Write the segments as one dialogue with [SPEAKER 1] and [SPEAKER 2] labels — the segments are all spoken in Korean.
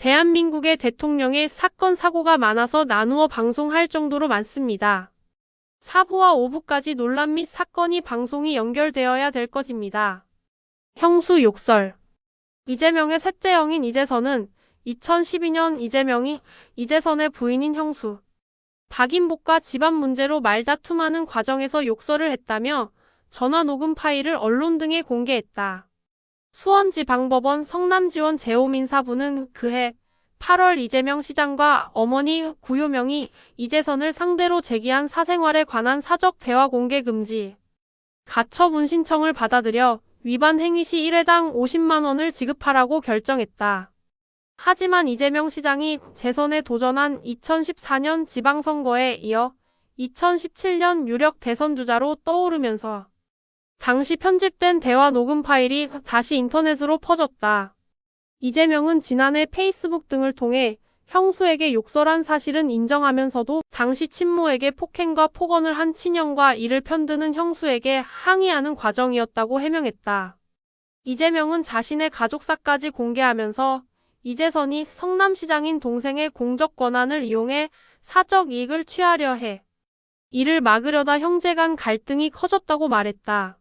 [SPEAKER 1] 대한민국의 대통령의 사건 사고가 많아서 나누어 방송할 정도로 많습니다. 4부와 5부까지 논란 및 사건이 방송이 연결되어야 될 것입니다. 형수 욕설. 이재명의 셋째 형인 이재선은 2012년 이재명이 이재선의 부인인 형수 박인복과 집안 문제로 말다툼하는 과정에서 욕설을 했다며 전화 녹음 파일을 언론 등에 공개했다. 수원지방법원 성남지원 제5민사부는 그해 8월 이재명 시장과 어머니 구효명이 이재선을 상대로 제기한 사생활에 관한 사적 대화 공개 금지 가처분 신청을 받아들여 위반 행위 시 1회당 50만 원을 지급하라고 결정했다. 하지만 이재명 시장이 재선에 도전한 2014년 지방선거에 이어 2017년 유력 대선 주자로 떠오르면서 당시 편집된 대화 녹음 파일이 다시 인터넷으로 퍼졌다. 이재명은 지난해 페이스북 등을 통해 형수에게 욕설한 사실은 인정하면서도 당시 친모에게 폭행과 폭언을 한 친형과 이를 편드는 형수에게 항의하는 과정이었다고 해명했다. 이재명은 자신의 가족사까지 공개하면서 이재선이 성남시장인 동생의 공적 권한을 이용해 사적 이익을 취하려 해 이를 막으려다 형제 간 갈등이 커졌다고 말했다.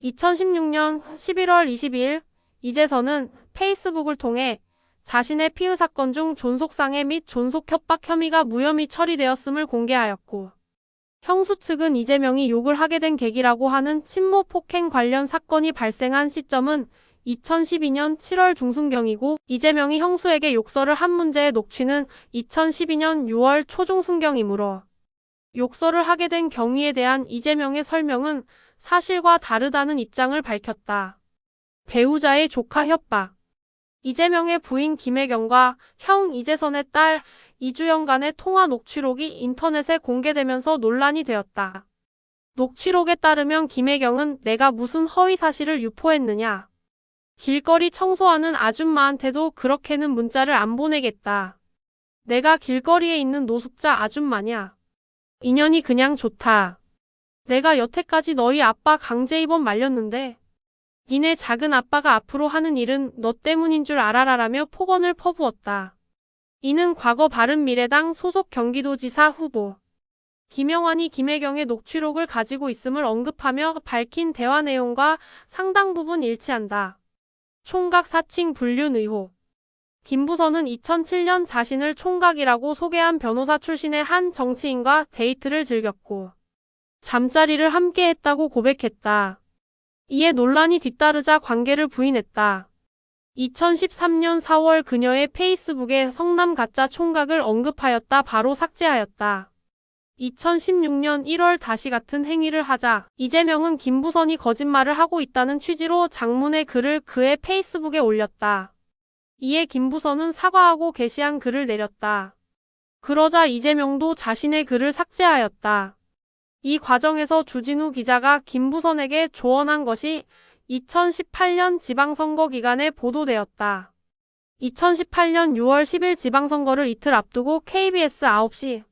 [SPEAKER 1] 2016년 11월 22일 이재선은 페이스북을 통해 자신의 피의 사건 중 존속상해 및 존속 협박 혐의가 무혐의 처리되었음을 공개하였고 형수 측은 이재명이 욕을 하게 된 계기라고 하는 친모 폭행 관련 사건이 발생한 시점은 2012년 7월 중순경이고 이재명이 형수에게 욕설을 한 문제의 녹취는 2012년 6월 초중순경이므로 욕설을 하게 된 경위에 대한 이재명의 설명은 사실과 다르다는 입장을 밝혔다. 배우자의 조카 협박. 이재명의 부인 김혜경과 형 이재선의 딸 이주영 간의 통화 녹취록이 인터넷에 공개되면서 논란이 되었다. 녹취록에 따르면 김혜경은 내가 무슨 허위 사실을 유포했느냐. 길거리 청소하는 아줌마한테도 그렇게는 문자를 안 보내겠다. 내가 길거리에 있는 노숙자 아줌마냐. 인연이 그냥 좋다. 내가 여태까지 너희 아빠 강제 입원 말렸는데 니네 작은 아빠가 앞으로 하는 일은 너 때문인 줄 알아라라며 폭언을 퍼부었다. 이는 과거 바른미래당 소속 경기도지사 후보 김영환이 김혜경의 녹취록을 가지고 있음을 언급하며 밝힌 대화 내용과 상당 부분 일치한다. 총각 사칭 불륜 의혹. 김부선은 2007년 자신을 총각이라고 소개한 변호사 출신의 한 정치인과 데이트를 즐겼고 잠자리를 함께 했다고 고백했다. 이에 논란이 뒤따르자 관계를 부인했다. 2013년 4월 그녀의 페이스북에 성남 가짜 총각을 언급하였다 바로 삭제하였다. 2016년 1월 다시 같은 행위를 하자 이재명은 김부선이 거짓말을 하고 있다는 취지로 장문의 글을 그의 페이스북에 올렸다. 이에 김부선은 사과하고 게시한 글을 내렸다. 그러자 이재명도 자신의 글을 삭제하였다. 이 과정에서 주진우 기자가 김부선에게 조언한 것이 2018년 지방선거 기간에 보도되었다. 2018년 6월 10일 지방선거를 이틀 앞두고 KBS 9시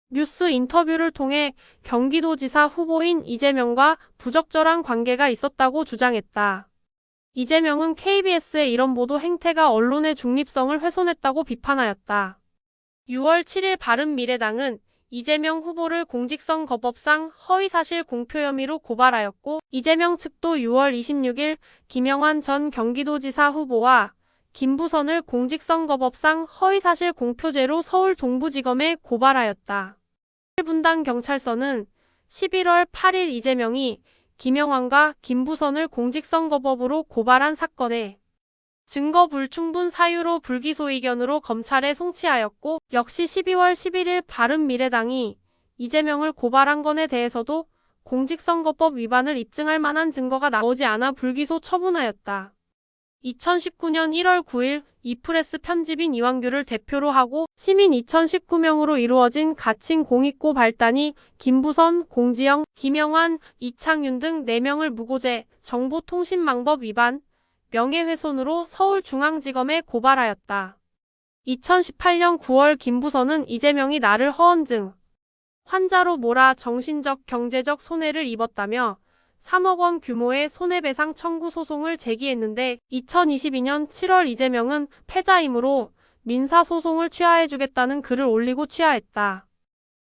[SPEAKER 1] 뉴스 인터뷰를 통해 경기도지사 후보인 이재명과 부적절한 관계가 있었다고 주장했다. 이재명은 KBS의 이런 보도 행태가 언론의 중립성을 훼손했다고 비판하였다. 6월 7일 바른미래당은 이재명 후보를 공직선거법상 허위사실 공표 혐의로 고발하였고 이재명 측도 6월 26일 김영환 전 경기도지사 후보와 김부선을 공직선거법상 허위사실 공표죄로 서울 동부지검에 고발하였다. 분당 경찰서는 11월 8일 이재명이 김영환과 김부선을 공직선거법으로 고발한 사건에 증거 불충분 사유로 불기소 의견으로 검찰에 송치하였고 역시 12월 11일 바른미래당이 이재명을 고발한 건에 대해서도 공직선거법 위반을 입증할 만한 증거가 나오지 않아 불기소 처분하였다. 2019년 1월 9일 이프레스 편집인 이완규를 대표로 하고 시민 2019명으로 이루어진 가칭 공익고 발단이 김부선, 공지영, 김영환, 이창윤 등 4명을 무고죄, 정보통신망법 위반, 명예훼손으로 서울중앙지검에 고발하였다. 2018년 9월 김부선은 이재명이 나를 허언증 환자로 몰아 정신적, 경제적 손해를 입었다며 3억 원 규모의 손해배상 청구 소송을 제기했는데 2022년 7월 이재명은 패자이므로 민사소송을 취하해주겠다는 글을 올리고 취하했다.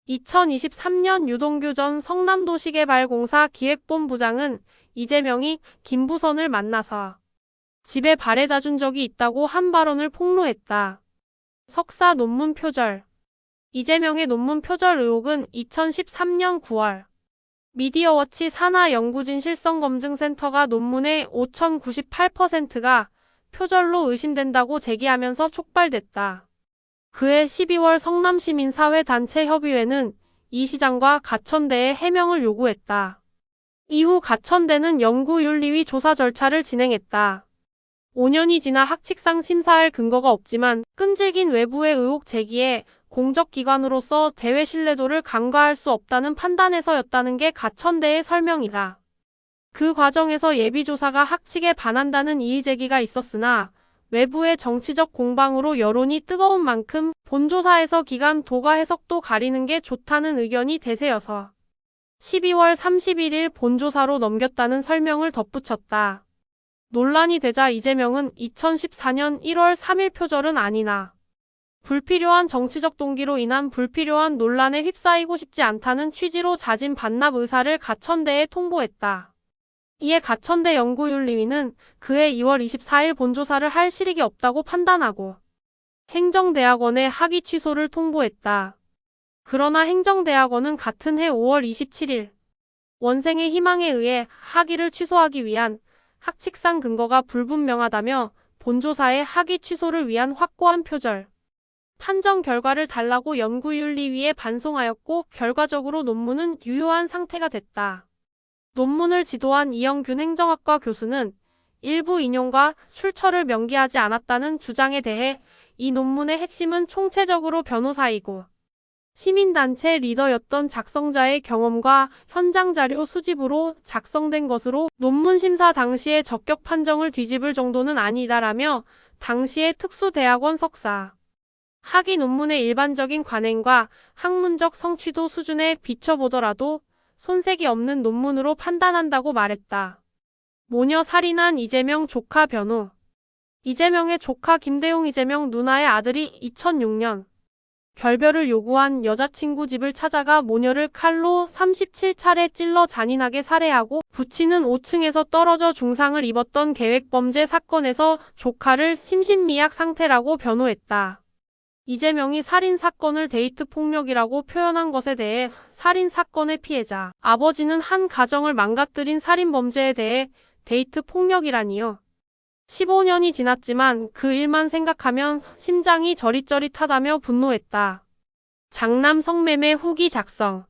[SPEAKER 1] 2023년 유동규 전 성남도시개발공사 기획본부장은 이재명이 김부선을 만나서 집에 바래다 준 적이 있다고 한 발언을 폭로했다. 석사 논문 표절. 이재명의 논문 표절 의혹은 2013년 9월 미디어워치 산하연구진실성검증센터가 논문의 5,098%가 표절로 의심된다고 제기하면서 촉발됐다. 그해 12월 성남시민사회단체협의회는 이 시장과 가천대에 해명을 요구했다. 이후 가천대는 연구윤리위 조사 절차를 진행했다. 5년이 지나 학칙상 심사할 근거가 없지만 끈질긴 외부의 의혹 제기에 공적기관으로서 대외 신뢰도를 간과할 수 없다는 판단에서였다는 게 가천대의 설명이다. 그 과정에서 예비조사가 학칙에 반한다는 이의제기가 있었으나 외부의 정치적 공방으로 여론이 뜨거운 만큼 본조사에서 기간 도가 해석도 가리는 게 좋다는 의견이 대세여서 12월 31일 본조사로 넘겼다는 설명을 덧붙였다. 논란이 되자 이재명은 2014년 1월 3일 표절은 아니나 불필요한 정치적 동기로 인한 불필요한 논란에 휩싸이고 싶지 않다는 취지로 자진 반납 의사를 가천대에 통보했다. 이에 가천대 연구윤리위는 그해 2월 24일 본조사를 할 실익이 없다고 판단하고 행정대학원에 학위 취소를 통보했다. 그러나 행정대학원은 같은 해 5월 27일 원생의 희망에 의해 학위를 취소하기 위한 학칙상 근거가 불분명하다며 본조사의 학위 취소를 위한 확고한 표절 판정 결과를 달라고 연구윤리위에 반송하였고 결과적으로 논문은 유효한 상태가 됐다. 논문을 지도한 이영균 행정학과 교수는 일부 인용과 출처를 명기하지 않았다는 주장에 대해 이 논문의 핵심은 총체적으로 변호사이고 시민단체 리더였던 작성자의 경험과 현장 자료 수집으로 작성된 것으로 논문 심사 당시의 적격 판정을 뒤집을 정도는 아니다라며 당시의 특수대학원 석사 학위 논문의 일반적인 관행과 학문적 성취도 수준에 비춰보더라도 손색이 없는 논문으로 판단한다고 말했다. 모녀 살인한 이재명 조카 변호. 이재명의 조카 김대용 이재명 누나의 아들이 2006년 결별을 요구한 여자친구 집을 찾아가 모녀를 칼로 37차례 찔러 잔인하게 살해하고 부친은 5층에서 떨어져 중상을 입었던 계획범죄 사건에서 조카를 심신미약 상태라고 변호했다. 이재명이 살인사건을 데이트 폭력이라고 표현한 것에 대해 살인사건의 피해자, 아버지는 한 가정을 망가뜨린 살인범죄에 대해 데이트 폭력이라니요. 15년이 지났지만 그 일만 생각하면 심장이 저릿저릿하다며 분노했다. 장남 성매매 후기 작성.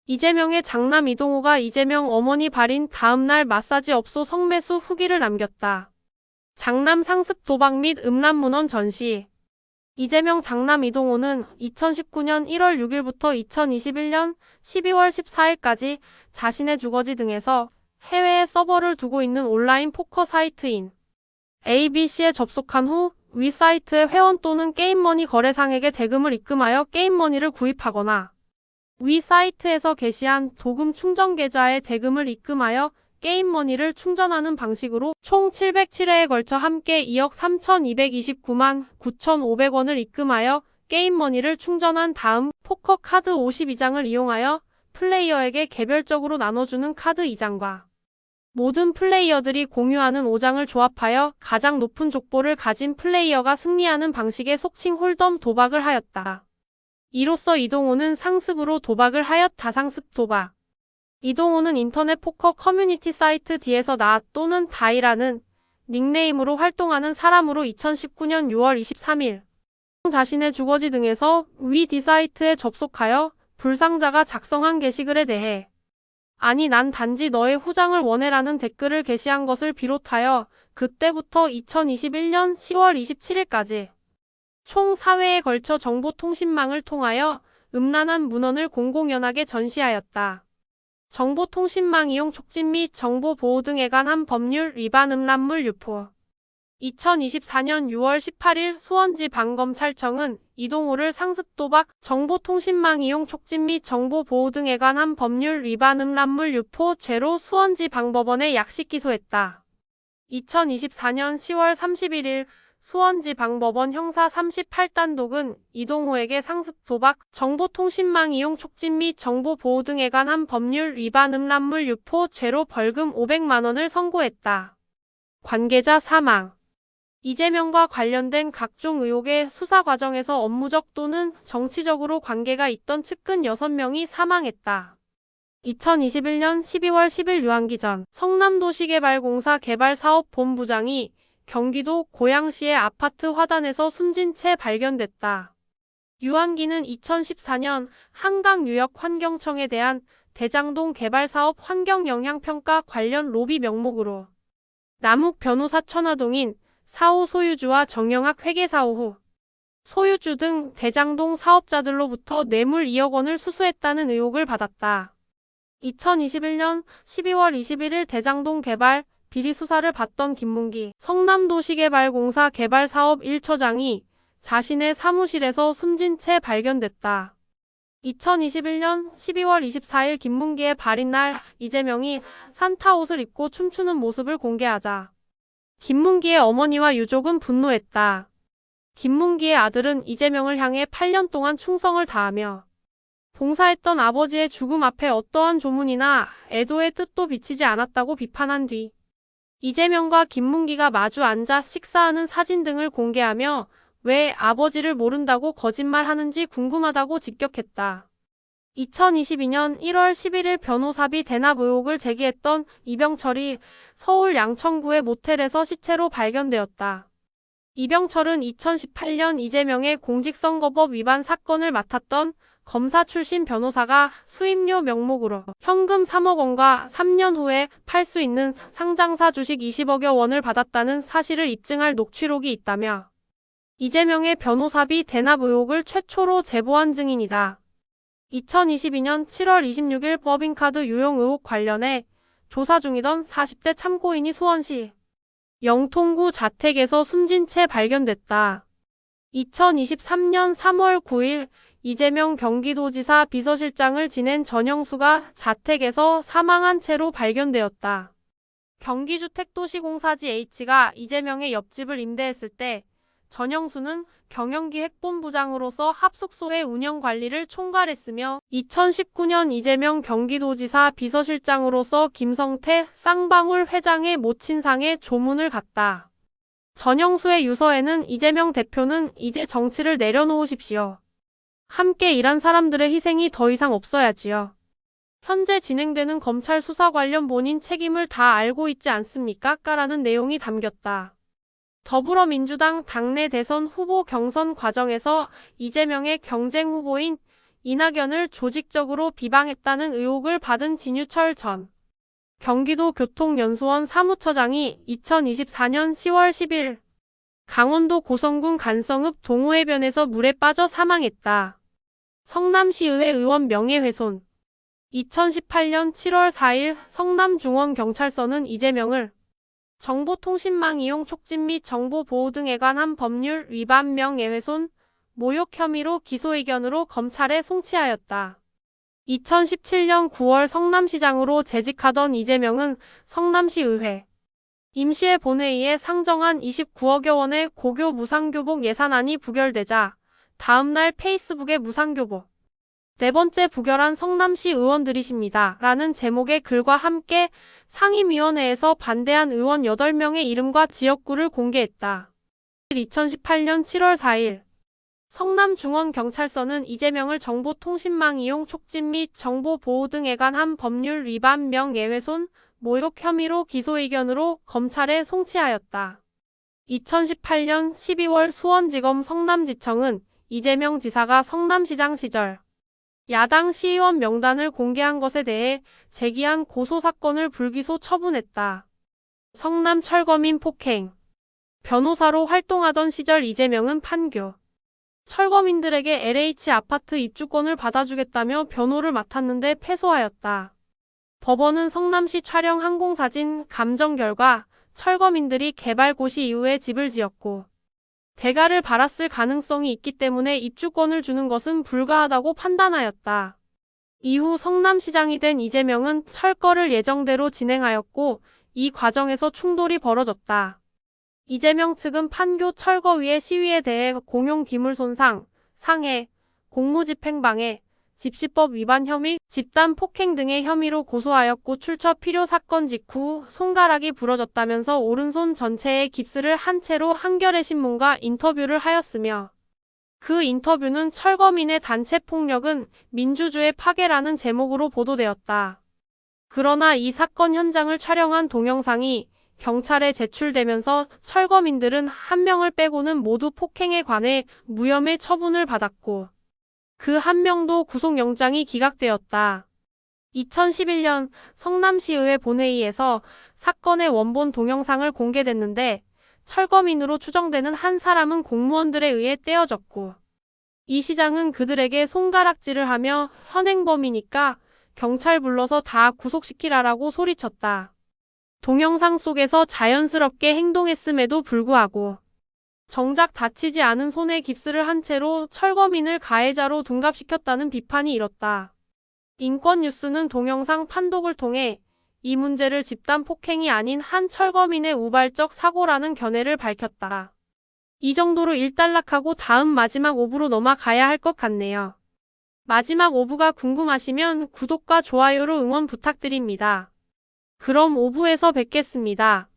[SPEAKER 1] 이재명의 장남 이동호가 이재명 어머니 발인 다음날 마사지업소 성매수 후기를 남겼다. 장남 상습 도박 및 음란문헌 전시. 이재명 장남 이동호는 2019년 1월 6일부터 2021년 12월 14일까지 자신의 주거지 등에서 해외에 서버를 두고 있는 온라인 포커 사이트인 ABC에 접속한 후 위 사이트의 회원 또는 게임머니 거래상에게 대금을 입금하여 게임머니를 구입하거나 위 사이트에서 게시한 도금 충전 계좌에 대금을 입금하여 게임머니를 충전하는 방식으로 총 707회에 걸쳐 함께 2억 3,229만 9,500원을 입금하여 게임머니를 충전한 다음 포커 카드 52장을 이용하여 플레이어에게 개별적으로 나눠주는 카드 2장과 모든 플레이어들이 공유하는 5장을 조합하여 가장 높은 족보를 가진 플레이어가 승리하는 방식의 속칭 홀덤 도박을 하였다. 이로써 이동호는 상습으로 도박을 하였 다상습 도박. 이동호는 인터넷 포커 커뮤니티 사이트 D에서 나 또는 다이라는 닉네임으로 활동하는 사람으로 2019년 6월 23일 자신의 주거지 등에서 위 D 사이트에 접속하여 불상자가 작성한 게시글에 대해 아니 난 단지 너의 후장을 원해라는 댓글을 게시한 것을 비롯하여 그때부터 2021년 10월 27일까지 총 4회에 걸쳐 정보통신망을 통하여 음란한 문헌을 공공연하게 전시하였다. 정보통신망 이용 촉진 및 정보보호 등에 관한 법률 위반 음란물 유포 2024년 6월 18일 수원지방검찰청은 이동호를 상습도박, 정보통신망 이용 촉진 및 정보보호 등에 관한 법률 위반 음란물 유포 죄로 수원지방법원에 약식 기소했다. 2024년 10월 31일 수원지방법원 형사 38단독은 이동호에게 상습 도박, 정보통신망 이용 촉진 및 정보보호 등에 관한 법률 위반 음란물 유포 죄로 벌금 500만 원을 선고했다. 관계자 사망. 이재명과 관련된 각종 의혹의 수사 과정에서 업무적 또는 정치적으로 관계가 있던 측근 6명이 사망했다. 2021년 12월 10일 유한기 전 성남도시개발공사 개발사업본부장이 경기도 고양시의 아파트 화단에서 숨진 채 발견됐다. 유한기는 2014년 한강유역환경청에 대한 대장동 개발사업 환경영향평가 관련 로비 명목으로 남욱 변호사 천화동인 4호 소유주와 정영학 회계사호 후 소유주 등 대장동 사업자들로부터 뇌물 2억 원을 수수했다는 의혹을 받았다. 2021년 12월 21일 대장동 개발 비리 수사를 받던 김문기 성남도시개발공사 개발사업 1처장이 자신의 사무실에서 숨진 채 발견됐다. 2021년 12월 24일 김문기의 발인 날 이재명이 산타 옷을 입고 춤추는 모습을 공개하자 김문기의 어머니와 유족은 분노했다. 김문기의 아들은 이재명을 향해 8년 동안 충성을 다하며 봉사했던 아버지의 죽음 앞에 어떠한 조문이나 애도의 뜻도 비치지 않았다고 비판한 뒤 이재명과 김문기가 마주 앉아 식사하는 사진 등을 공개하며 왜 아버지를 모른다고 거짓말하는지 궁금하다고 직격했다. 2022년 1월 11일 변호사비 대납 의혹을 제기했던 이병철이 서울 양천구의 모텔에서 시체로 발견되었다. 이병철은 2018년 이재명의 공직선거법 위반 사건을 맡았던 검사 출신 변호사가 수임료 명목으로 현금 3억 원과 3년 후에 팔 수 있는 상장사 주식 20억여 원을 받았다는 사실을 입증할 녹취록이 있다며 이재명의 변호사비 대납 의혹을 최초로 제보한 증인이다. 2022년 7월 26일 법인카드 유용 의혹 관련해 조사 중이던 40대 참고인이 수원시 영통구 자택에서 숨진 채 발견됐다. 2023년 3월 9일 이재명 경기도지사 비서실장을 지낸 전영수가 자택에서 사망한 채로 발견되었다. 경기주택도시공사지 H가 이재명의 옆집을 임대했을 때 전영수는 경영기획본부장으로서 합숙소의 운영관리를 총괄했으며 2019년 이재명 경기도지사 비서실장으로서 김성태 쌍방울 회장의 모친상에 조문을 갔다. 전영수의 유서에는 이재명 대표는 이제 정치를 내려놓으십시오. 함께 일한 사람들의 희생이 더 이상 없어야지요. 현재 진행되는 검찰 수사 관련 본인 책임을 다 알고 있지 않습니까? 라는 내용이 담겼다. 더불어민주당 당내 대선 후보 경선 과정에서 이재명의 경쟁 후보인 이낙연을 조직적으로 비방했다는 의혹을 받은 진유철 전 경기도교통연수원 사무처장이 2024년 10월 10일 강원도 고성군 간성읍 동호해변에서 물에 빠져 사망했다. 성남시의회 의원 명예훼손. 2018년 7월 4일 성남중원경찰서는 이재명을 정보통신망 이용 촉진 및 정보보호 등에 관한 법률 위반 명예훼손, 모욕 혐의로 기소의견으로 검찰에 송치하였다. 2017년 9월 성남시장으로 재직하던 이재명은 성남시의회 임시회 본회의에 상정한 29억여 원의 고교 무상교복 예산안이 부결되자 다음날 페이스북에 무상교복 네 번째 부결한 성남시 의원들이십니다. 라는 제목의 글과 함께 상임위원회에서 반대한 의원 8명의 이름과 지역구를 공개했다. 2018년 7월 4일 성남중원경찰서는 이재명을 정보통신망 이용 촉진 및 정보보호 등에 관한 법률 위반 명예훼손, 모욕 혐의로 기소의견으로 검찰에 송치하였다. 2018년 12월 수원지검 성남지청은 이재명 지사가 성남시장 시절 야당 시의원 명단을 공개한 것에 대해 제기한 고소사건을 불기소 처분했다. 성남 철거민 폭행. 변호사로 활동하던 시절 이재명은 판교 철거민들에게 LH 아파트 입주권을 받아주겠다며 변호를 맡았는데 패소하였다. 법원은 성남시 촬영 항공사진 감정 결과 철거민들이 개발 고시 이후에 집을 지었고 대가를 받았을 가능성이 있기 때문에 입주권을 주는 것은 불가하다고 판단하였다. 이후 성남시장이 된 이재명은 철거를 예정대로 진행하였고 이 과정에서 충돌이 벌어졌다. 이재명 측은 판교 철거위의 시위에 대해 공용기물 손상, 상해, 공무집행방해, 집시법 위반 혐의, 집단 폭행 등의 혐의로 고소하였고 출처 필요 사건 직후 손가락이 부러졌다면서 오른손 전체에 깁스를 한 채로 한겨레 신문과 인터뷰를 하였으며 그 인터뷰는 철거민의 단체 폭력은 민주주의 파괴라는 제목으로 보도되었다. 그러나 이 사건 현장을 촬영한 동영상이 경찰에 제출되면서 철거민들은 한 명을 빼고는 모두 폭행에 관해 무혐의 처분을 받았고 그 한 명도 구속영장이 기각되었다. 2011년 성남시의회 본회의에서 사건의 원본 동영상을 공개됐는데 철거민으로 추정되는 한 사람은 공무원들에 의해 떼어졌고 이 시장은 그들에게 손가락질을 하며 현행범이니까 경찰 불러서 다 구속시키라라고 소리쳤다. 동영상 속에서 자연스럽게 행동했음에도 불구하고 정작 다치지 않은 손에 깁스를 한 채로 철거민을 가해자로 둔갑시켰다는 비판이 일었다. 인권뉴스는 동영상 판독을 통해 이 문제를 집단 폭행이 아닌 한 철거민의 우발적 사고라는 견해를 밝혔다. 이 정도로 일단락하고 다음 마지막 5부로 넘어가야 할 것 같네요. 마지막 5부가 궁금하시면 구독과 좋아요로 응원 부탁드립니다. 그럼 5부에서 뵙겠습니다.